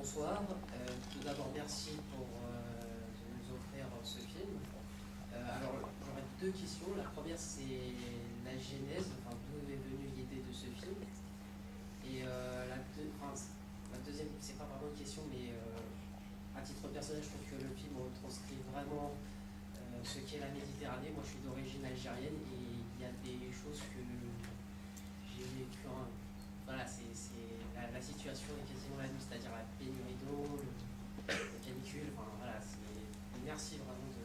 bonsoir. Tout d'abord, merci pour de nous offrir ce film. Alors, j'aurais deux questions. La première, c'est la genèse, enfin, d'où est venue l'idée de ce film. Et la deuxième, c'est pas vraiment une question, mais à titre personnel, je trouve que le film retranscrit vraiment ce qu'est la Méditerranée. Moi, je suis d'origine algérienne et il y a des choses que j'ai vécues. Voilà, la situation est quasiment la même, c'est-à-dire la pénurie d'eau, la canicule, enfin voilà, merci vraiment de...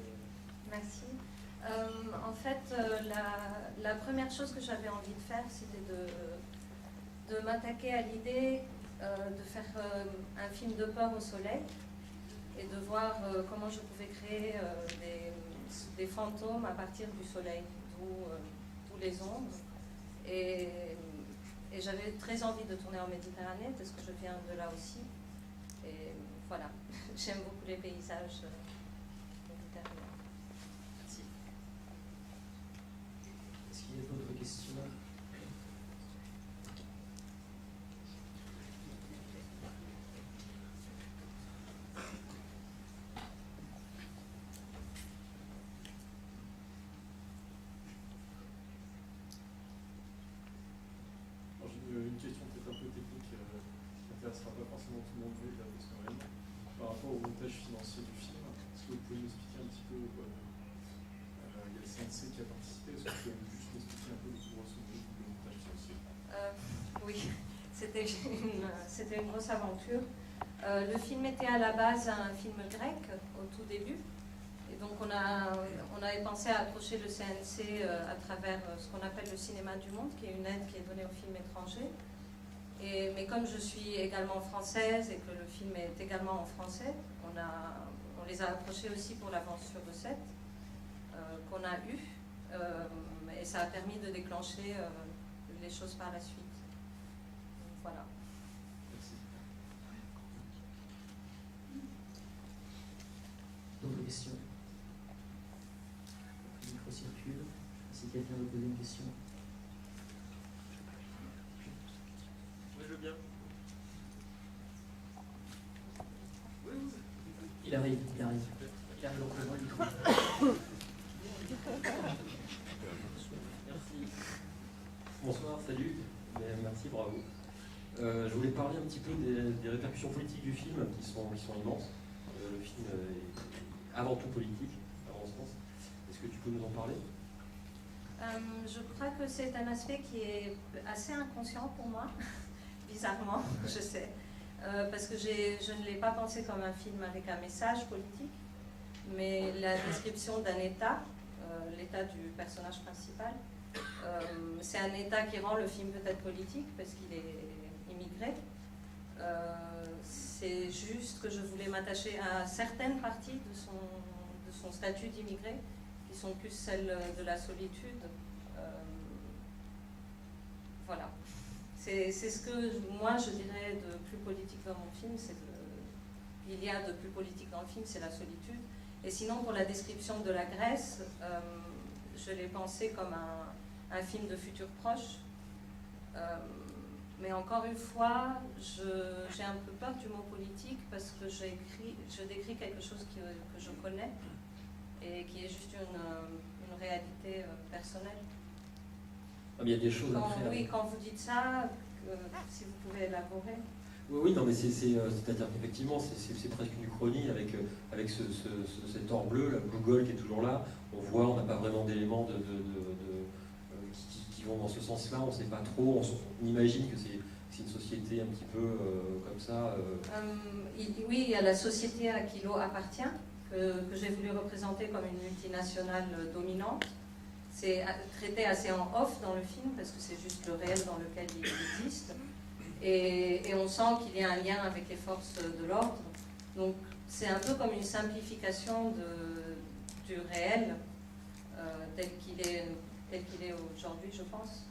Merci. En fait, la première chose que j'avais envie de faire, c'était de m'attaquer à l'idée de faire un film de peur au soleil et de voir comment je pouvais créer des fantômes à partir du soleil, d'où les ombres. Et j'avais très envie de tourner en Méditerranée parce que je viens de là aussi. Et voilà, j'aime beaucoup les paysages méditerranéens. Merci. Est-ce qu'il y a d'autres questions ? Une question peut-être un peu technique qui n'intéressera pas forcément tout le monde, parce quand même, par rapport au montage financier du film, est-ce que vous pouvez nous expliquer un petit peu, il y a le CNC qui a participé, est-ce que vous pouvez juste nous expliquer un peu le grosso modo du montage financier? Oui, c'était une grosse aventure. Le film était à la base un film grec au tout début. Et donc on avait pensé à approcher le CNC à travers ce qu'on appelle le cinéma du monde, qui est une aide qui est donnée aux films étrangers. Mais comme je suis également française et que le film est également en français, on les a approchés aussi pour l'avance sur recette qu'on a eue. Et ça a permis de déclencher les choses par la suite. Donc, voilà. Merci. D'autres questions ? Le micro circule. Si quelqu'un veut poser une question. Oui, je veux bien. Oui. Il arrive donc le micro. Merci. Bonsoir, salut. Merci, bravo. Je voulais parler un petit peu des répercussions politiques du film qui sont immenses. Le film est avant tout politique, à mon sens. Est-ce que tu peux nous en parler ? Je crois que c'est un aspect qui est assez inconscient pour moi, bizarrement, je sais, parce que je ne l'ai pas pensé comme un film avec un message politique, mais la description d'un État, l'état du personnage principal, c'est un État qui rend le film peut-être politique parce qu'il est immigré. C'est juste que je voulais m'attacher à certaines parties de son statut d'immigré, qui sont plus celles de la solitude. Voilà. C'est ce que moi je dirais de plus politique dans mon film. Il y a de plus politique dans le film, c'est la solitude. Et sinon, pour la description de la Grèce, je l'ai pensé comme un film de futur proche. Mais encore une fois, j'ai un peu peur du mot politique parce que je décris quelque chose que je connais et qui est juste une réalité personnelle. Il y a des choses après. Oui, quand vous dites ça, si vous pouvez élaborer. Oui, non, mais c'est-à-dire qu'effectivement, c'est presque une chronie avec cet or bleu, la blue gold qui est toujours là. On n'a pas vraiment d'éléments qui vont dans ce sens-là, on ne sait pas trop, on imagine que c'est une société un petit peu comme ça. Oui, il y a la société à qui l'eau appartient, que j'ai voulu représenter comme une multinationale dominante. C'est traité assez en off dans le film, parce que c'est juste le réel dans lequel il existe. Et on sent qu'il y a un lien avec les forces de l'ordre. Donc c'est un peu comme une simplification du réel tel qu'il est aujourd'hui, je pense.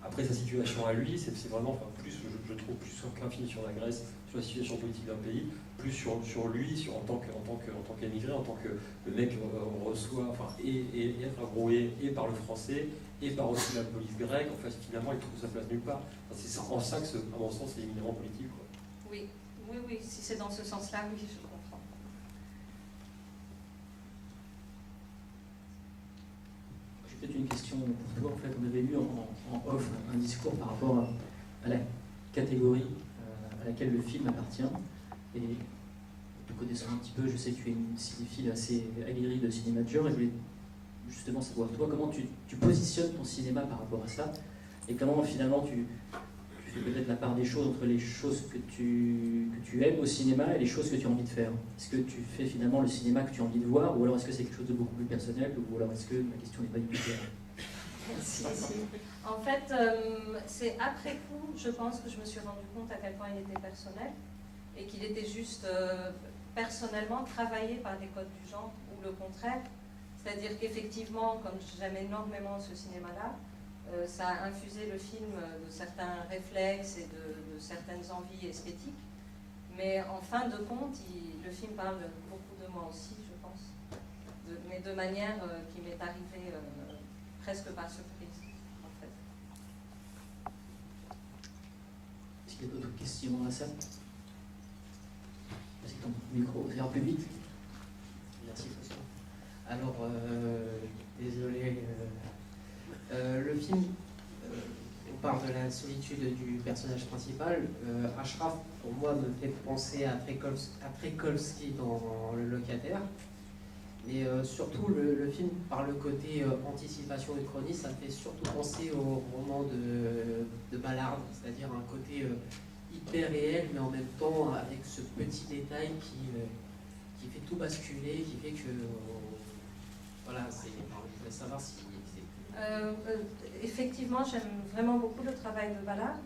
Après sa situation à lui, c'est vraiment, plus, je trouve, plus qu'un film sur la Grèce, sur la situation politique d'un pays, plus sur lui, en tant qu'émigré, en tant que le mec reçoit, et être abroué et par le français, et par aussi la police grecque. En fait, finalement, il trouve sa place nulle part. C'est en ça que, à mon sens, c'est éminemment politique, quoi. Oui, oui, si c'est dans ce sens-là, oui, je comprends. J'ai peut-être une question pour toi. En fait, on avait lu en off un discours par rapport à la catégorie à laquelle le film appartient. Et te connaissant un petit peu, je sais que tu es une cinéphile assez aguerrie de cinéma de genre, et je voulais justement savoir, toi, comment tu positionnes ton cinéma par rapport à ça, et comment finalement tu fais peut-être la part des choses entre les choses que tu aimes au cinéma et les choses que tu as envie de faire. Est-ce que tu fais finalement le cinéma que tu as envie de voir, ou alors est-ce que c'est quelque chose de beaucoup plus personnel, ou alors est-ce que ma question n'est pas du tout claire? Si, si. En fait, c'est après coup, je pense que je me suis rendu compte à quel point il était personnel et qu'il était juste personnellement travaillé par des codes du genre, ou le contraire. C'est-à-dire qu'effectivement, comme j'aime énormément ce cinéma-là, ça a infusé le film de certains réflexes et de certaines envies esthétiques. Mais en fin de compte, le film parle beaucoup de moi aussi, je pense. Mais de manière qui m'est arrivée presque par surprise, en fait. Est-ce qu'il y a d'autres questions dans la salle? Est-ce que ton micro va plus vite? Merci François. Alors, désolé, le film, on parle de la solitude du personnage principal. Ashraf, pour moi, me fait penser à Tchaikovsky dans Le Locataire. Mais surtout, le film, par le côté anticipation et chronie, ça me fait surtout penser au roman de Ballard, c'est-à-dire un côté hyper réel, mais en même temps avec ce petit détail qui fait tout basculer, qui fait que... voilà, je voulais savoir si... Effectivement, j'aime vraiment beaucoup le travail de Ballard.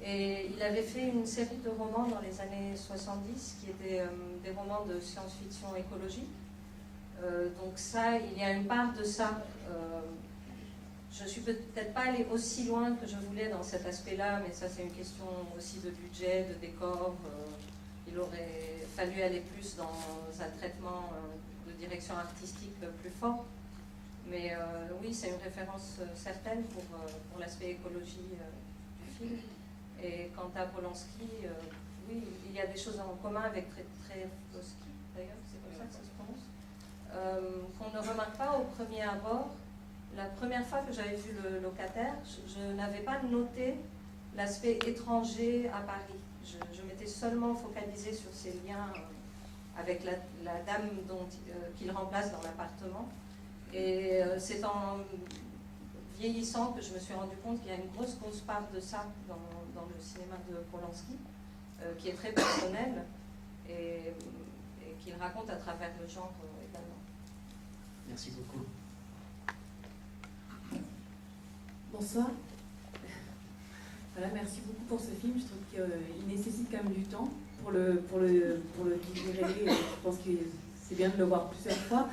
Et il avait fait une série de romans dans les années 70 qui étaient des romans de science-fiction écologique. Donc ça, il y a une part de ça. Je ne suis peut-être pas allée aussi loin que je voulais dans cet aspect-là, mais ça c'est une question aussi de budget, de décor. Il aurait fallu aller plus dans un traitement de direction artistique plus fort. Mais oui, c'est une référence certaine pour l'aspect écologie du film. Et quant à Polanski, oui, il y a des choses en commun avec Tchaikovsky, d'ailleurs, c'est comme ça que ça se prononce, qu'on ne remarque pas au premier abord. La première fois que j'avais vu Le Locataire, je n'avais pas noté l'aspect étranger à Paris. Je m'étais seulement focalisée sur ses liens avec la dame qu'il remplace dans l'appartement. Et c'est en vieillissant que je me suis rendu compte qu'il y a une grosse part de ça dans le cinéma de Polanski, qui est très personnel et qu'il raconte à travers le genre également. Merci beaucoup. Bonsoir. Voilà, merci beaucoup pour ce film. Je trouve qu'il nécessite quand même du temps pour le digérer. Je pense que c'est bien de le voir plusieurs fois.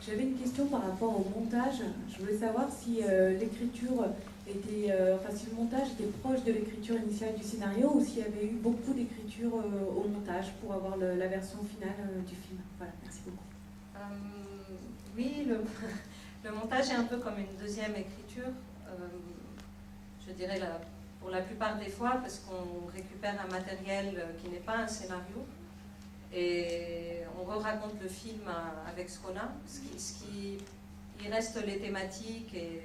J'avais une question par rapport au montage. Je voulais savoir si l'écriture était, si le montage était proche de l'écriture initiale du scénario ou s'il y avait eu beaucoup d'écriture au montage pour avoir la version finale du film. Voilà, merci beaucoup. Oui, le montage est un peu comme une deuxième écriture. Je dirais pour la plupart des fois, parce qu'on récupère un matériel qui n'est pas un scénario. Et on raconte le film avec ce qu'on a, il reste les thématiques et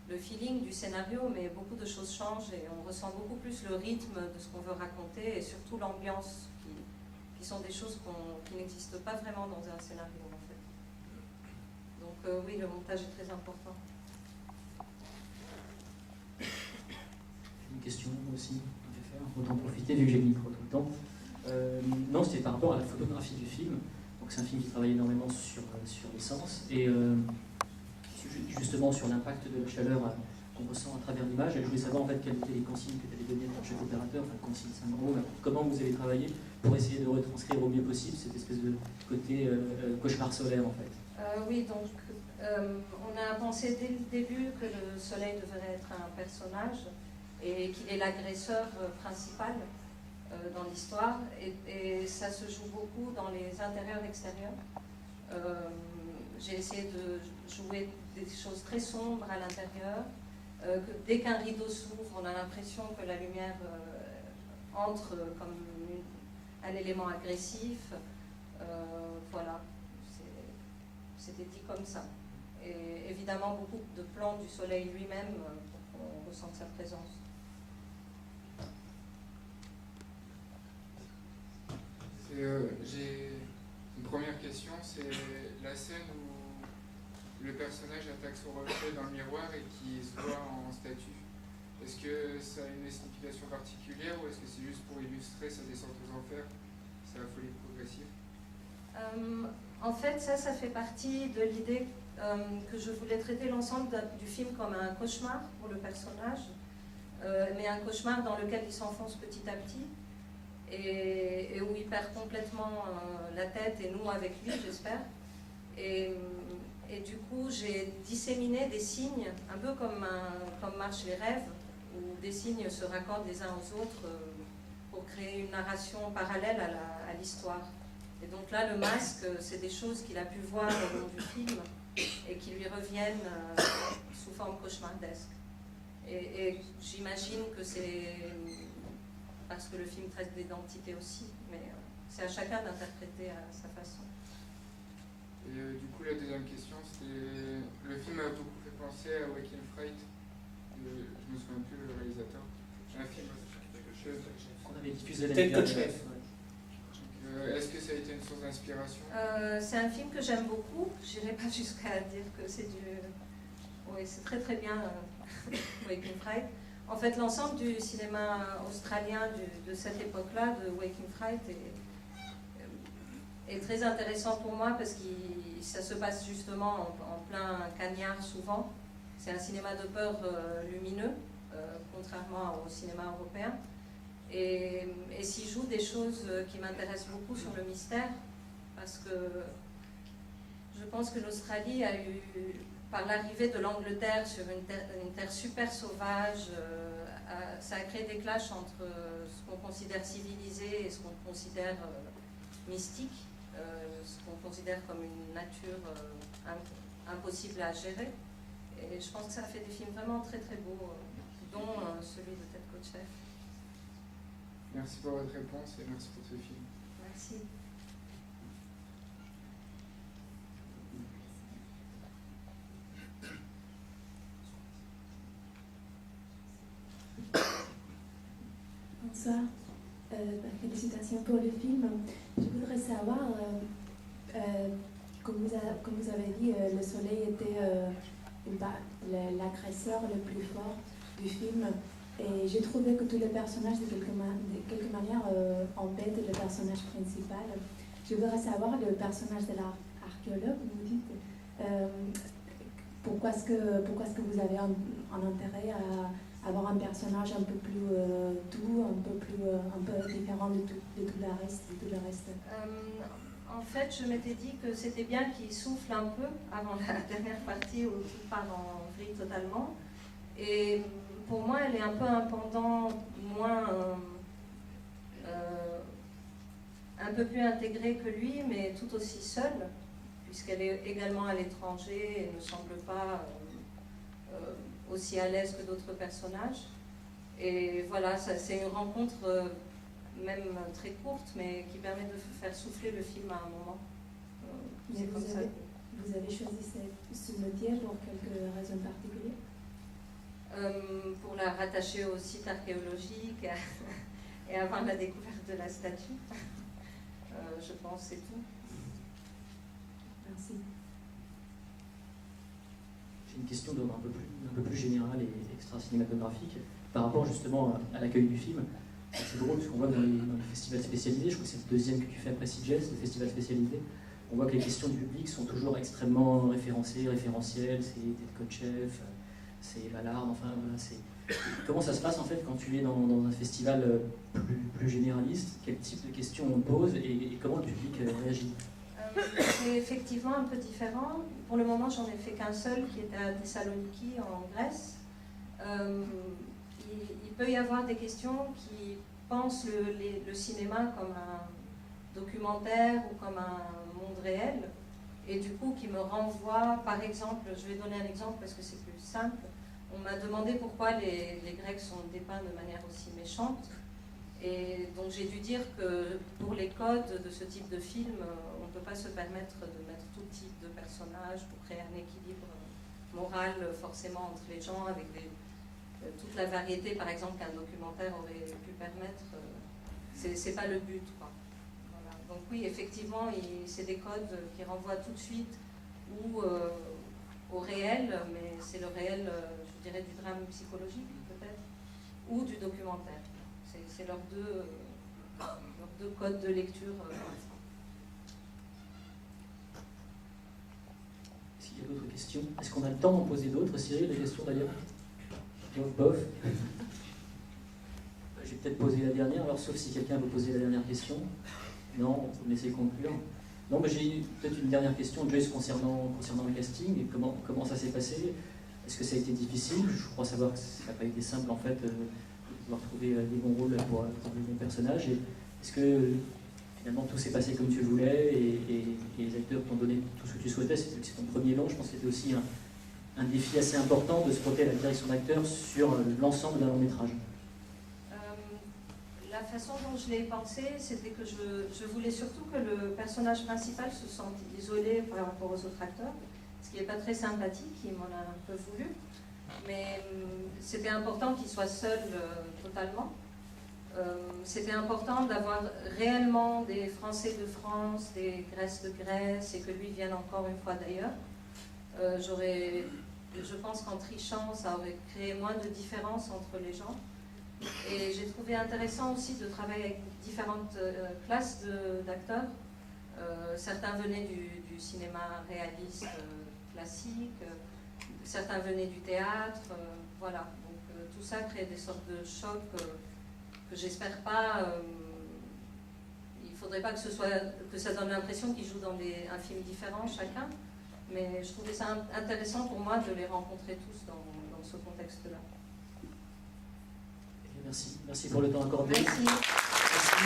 le feeling du scénario, mais beaucoup de choses changent et on ressent beaucoup plus le rythme de ce qu'on veut raconter et surtout l'ambiance, qui sont des choses qui n'existent pas vraiment dans un scénario en fait. Donc oui, le montage est très important. Une question aussi, je vais faire, autant profiter vu que j'ai le micro tout le temps. Non, c'était par rapport à la photographie du film. Donc c'est un film qui travaille énormément sur l'essence et justement sur l'impact de la chaleur qu'on ressent à travers l'image. Et je voulais savoir en fait quelles étaient les consignes que tu avais données à ton chef opérateur, enfin consignes, c'est un gros mot, comment vous avez travaillé pour essayer de retranscrire au mieux possible cette espèce de côté cauchemar solaire en fait. Oui, donc on a pensé dès le début que le soleil devrait être un personnage et qu'il est l'agresseur principal dans l'histoire, et ça se joue beaucoup dans les intérieurs-extérieurs. J'ai essayé de jouer des choses très sombres à l'intérieur, que dès qu'un rideau s'ouvre, on a l'impression que la lumière entre comme un élément agressif. Voilà, c'était dit comme ça. Et évidemment, beaucoup de plans du soleil lui-même pour qu'on ressente sa présence. J'ai une première question, c'est la scène où le personnage attaque son reflet dans le miroir et qui se voit en statue. Est-ce que ça a une signification particulière ou est-ce que c'est juste pour illustrer sa descente aux enfers, sa folie progressive? En fait, ça fait partie de l'idée que je voulais traiter l'ensemble du film comme un cauchemar pour le personnage, mais un cauchemar dans lequel il s'enfonce petit à petit et où il perd complètement la tête, et nous avec lui, j'espère. Et du coup, j'ai disséminé des signes, un peu comme marchent les rêves, où des signes se raccordent les uns aux autres pour créer une narration parallèle à l'histoire. Et donc là, le masque, c'est des choses qu'il a pu voir au long du film et qui lui reviennent sous forme cauchemardesque. Et j'imagine que c'est parce que le film traite d'identité aussi, mais c'est à chacun d'interpréter à sa façon. Et du coup, la deuxième question, c'était... Le film m'a beaucoup fait penser à Waking Fright. Je me souviens plus le réalisateur. Un film On avait diffusé Ted Kotcheff. Est-ce que ça a été une source d'inspiration? C'est un film que j'aime beaucoup. Je n'irai pas jusqu'à dire que c'est du... Oui, c'est très très bien, Waking Fright. En fait, l'ensemble du cinéma australien de cette époque-là, de Waking Fright, est très intéressant pour moi parce que ça se passe justement en plein cagnard souvent. C'est un cinéma de peur lumineux, contrairement au cinéma européen. Et s'y joue des choses qui m'intéressent beaucoup sur le mystère, parce que je pense que l'Australie a eu, par l'arrivée de l'Angleterre sur une terre super sauvage, ça a créé des clashs entre ce qu'on considère civilisé et ce qu'on considère mystique, ce qu'on considère comme une nature impossible à gérer. Et je pense que ça a fait des films vraiment très très beaux, dont celui de Ted Kotcheff. Merci pour votre réponse et merci pour ce film. Merci. Bonsoir, félicitations pour le film. Je voudrais savoir, comme vous avez dit, le soleil était l'agresseur le plus fort du film. Et j'ai trouvé que tous les personnages, de quelque manière, embêtent le personnage principal. Je voudrais savoir, le personnage de l'archéologue, vous dites, pourquoi est-ce que vous avez un intérêt à avoir un personnage un peu plus doux, un peu différent de tout le reste. En fait, je m'étais dit que c'était bien qu'il souffle un peu avant la dernière partie où tout part en vrille totalement. Et pour moi, elle est un peu un pendant moins, un peu plus intégrée que lui, mais tout aussi seule, puisqu'elle est également à l'étranger et ne semble pas aussi à l'aise que d'autres personnages. Et voilà, c'est une rencontre même très courte, mais qui permet de faire souffler le film à un moment. Mais vous avez choisi ce métier pour quelque raison particulière? Pour la rattacher au site archéologique et avant la découverte de la statue. Je pense c'est tout. Merci. J'ai une question d'ordre un peu plus générale et extra-cinématographique par rapport justement à l'accueil du film. C'est drôle parce qu'on voit dans les festivals spécialisés, je crois que c'est le deuxième que tu fais après CIGES, le festival spécialisé, on voit que les questions du public sont toujours extrêmement référentielles, c'est Ted Kotcheff, c'est Ballard, enfin voilà, comment ça se passe en fait quand tu es dans un festival plus généraliste? Quel type de questions on pose et comment le public réagit? C'est effectivement un peu différent. Pour le moment, j'en ai fait qu'un seul qui était à Thessaloniki en Grèce. Il peut y avoir des questions qui pensent le cinéma comme un documentaire ou comme un monde réel et du coup qui me renvoient, par exemple, je vais donner un exemple parce que c'est plus simple. On m'a demandé pourquoi les Grecs sont dépeints de manière aussi méchante Et donc j'ai dû dire que pour les codes de ce type de film, on ne peut pas se permettre de mettre tout type de personnages pour créer un équilibre moral forcément entre les gens, avec toute la variété par exemple qu'un documentaire aurait pu permettre. C'est pas le but, quoi. Voilà. Donc oui, effectivement, c'est des codes qui renvoient tout de suite au réel, mais c'est le réel, je dirais, du drame psychologique peut-être, ou du documentaire. C'est leurs deux codes de lecture. Est-ce qu'il y a d'autres questions? Est-ce qu'on a le temps d'en poser d'autres, Cyril, des questions d'ailleurs? Bof. Je vais peut-être poser la dernière, alors sauf si quelqu'un veut poser la dernière question. Non, vous me laissez conclure. Non, mais j'ai peut-être une dernière question, Joyce, concernant le casting, et comment ça s'est passé. Est-ce que ça a été difficile? Je crois savoir que ça n'a pas été simple en fait, de pouvoir trouver des bons rôles pour les bons personnages. Et est-ce que finalement tout s'est passé comme tu le voulais et les acteurs t'ont donné tout ce que tu souhaitais? C'est ton premier long, je pense que c'était aussi un défi assez important de se projeter à la direction d'acteur sur l'ensemble d'un long métrage. La façon dont je l'ai pensé, c'était que je voulais surtout que le personnage principal se sente isolé par rapport aux autres acteurs, ce qui n'est pas très sympathique, il m'en a un peu voulu, mais c'était important qu'il soit seul totalement. C'était important d'avoir réellement des Français de France, des Grèces de Grèce, et que lui vienne encore une fois d'ailleurs. Je pense qu'en trichant, ça aurait créé moins de différence entre les gens. Et j'ai trouvé intéressant aussi de travailler avec différentes classes d'acteurs. Certains venaient du cinéma réaliste classique, certains venaient du théâtre, voilà. Donc tout ça crée des sortes de chocs que j'espère pas. Il ne faudrait pas que ça donne l'impression qu'ils jouent dans un film différent chacun, mais je trouvais ça intéressant pour moi de les rencontrer tous dans ce contexte-là. Merci pour le temps accordé. Merci.